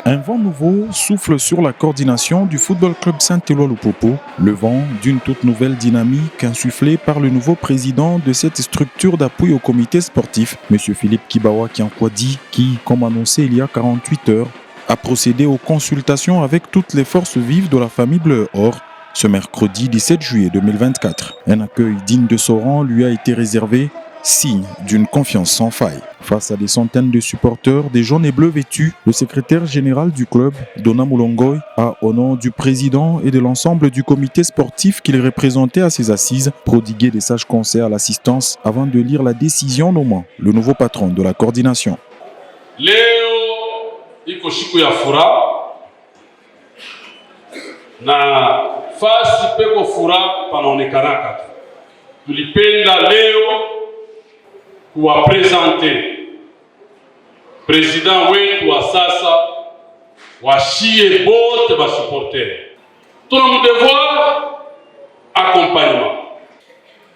Un vent nouveau souffle sur la coordination du Football Club Saint-Éloi-Lupopo, le vent d'une toute nouvelle dynamique insufflée par le nouveau président de cette structure d'appui au comité sportif, M. Philippe Kibawa Kiankwadi, qui, comme annoncé il y a 48 heures, a procédé aux consultations avec toutes les forces vives de la famille Bleu-Or ce mercredi 17 juillet 2024. Un accueil digne de son rang lui a été réservé, signe d'une confiance sans faille. Face à des centaines de supporters, des jaunes et bleus vêtus, le secrétaire général du club, Dona Moulongoy, a, au nom du président et de l'ensemble du comité sportif qu'il représentait à ses assises, prodigué des sages conseils à l'assistance avant de lire la décision nommant le nouveau patron de la coordination. Leo iko siku ya furaha na fasi peko furaha panaonekanaka. Tulipenda leo kuwapresente president wetu wa sasa washie bote ba supporter. Tuna mu devoir accompagnement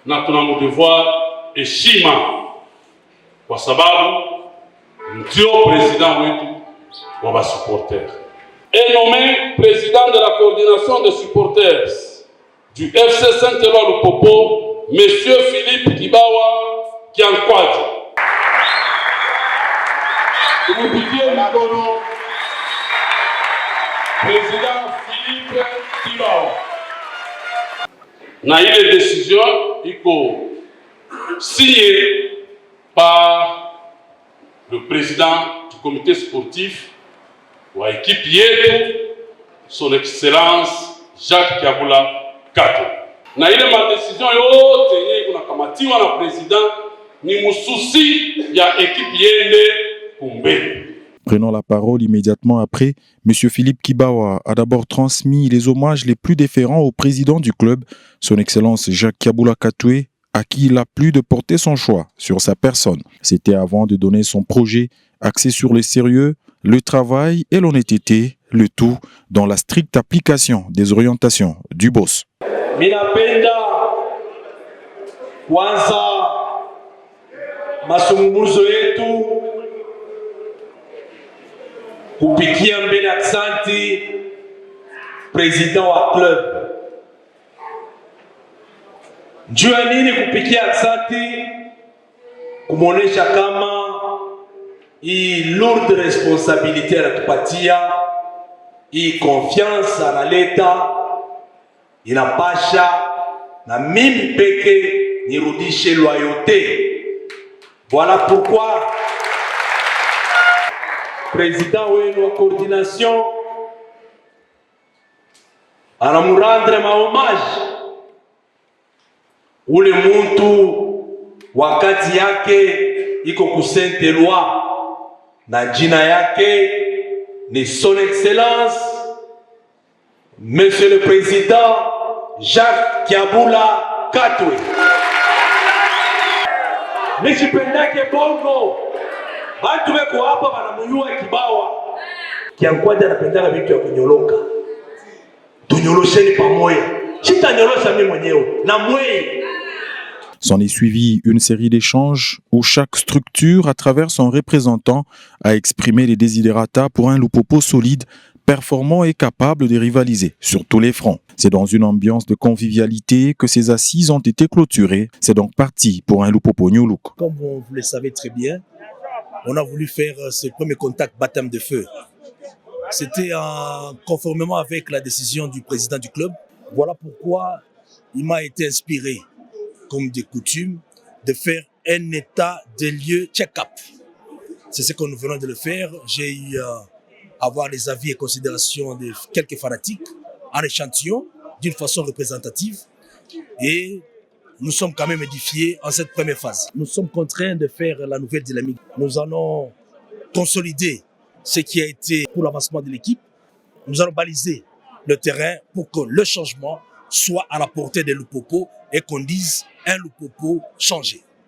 na tuna mu devoir heshima kwa sababu ndio president wetu wa ba supporter. Et nommé président de la coordination des supporters du FC Saint-Éloi-Lupopo, Monsieur Philippe Kibawa Kiankwadi. Vous piquez mikono président Philippe Kibawa. Na ile décision iko signée par le président du comité sportif wa équipe yetu, son excellence Jacques Kiabula Kato. Na ile ma décision yote yenye kunakamatiwa na président ni mususi ya équipe yende kumbele. Prenant la parole immédiatement après, M. Philippe Kibawa a d'abord transmis les hommages les plus déférents au président du club, son excellence Jacques Kiabula Katoué, à qui il a plu de porter son choix sur sa personne. C'était avant de donner son projet axé sur le sérieux, le travail et l'honnêteté, le tout dans la stricte application des orientations du boss. Minapenda kwanza mazungumzo yetu kupitia mbele aksanti president wa club. Njua nini kupitia aksanti? Kumonesha kama hii lourde responsabilité anatupatia, hii confiance analeta, inapasha na mimi peke nirudishe loyauté. Voilà pourquoi président wenu wa coordination anamurandre mahommage ule muntu wakati yake iko ku Saint-Éloi na jina yake ni son excellence Monsieur le Président Jacques Kiabula Katoué. Nisipendake bongo bantu weko hapa wanamuyua Kibawa Kiankwadi anapendaka vitu ya kunyoloka. Tunyolosheni pamoja. Sitanyolosha mimi mwenyewe na mwei. S'en est suivi une série d'échanges où chaque structure, à travers son représentant, a exprimé les desiderata pour un Lupopo solide, performant et capable de rivaliser sur tous les fronts. C'est dans une ambiance de convivialité que ces assises ont été clôturées. C'est donc parti pour un Lupopo New Look. Comme vous le savez très bien, on a voulu faire ce premier contact baptême de feu. C'était conformément avec la décision du président du club. Voilà pourquoi il m'a été inspiré, comme de coutume, de faire un état de lieu check-up. C'est ce que nous venons de le faire. J'ai eu à avoir les avis et considérations de quelques fanatiques en échantillon, d'une façon représentative. Et nous sommes quand même édifiés en cette première phase. Nous sommes contraints de faire la nouvelle dynamique. Nous allons consolider ce qui a été pour l'avancement de l'équipe. Nous allons baliser le terrain pour que le changement soit à la portée des Lupopo et qu'on dise un Lupopo changé.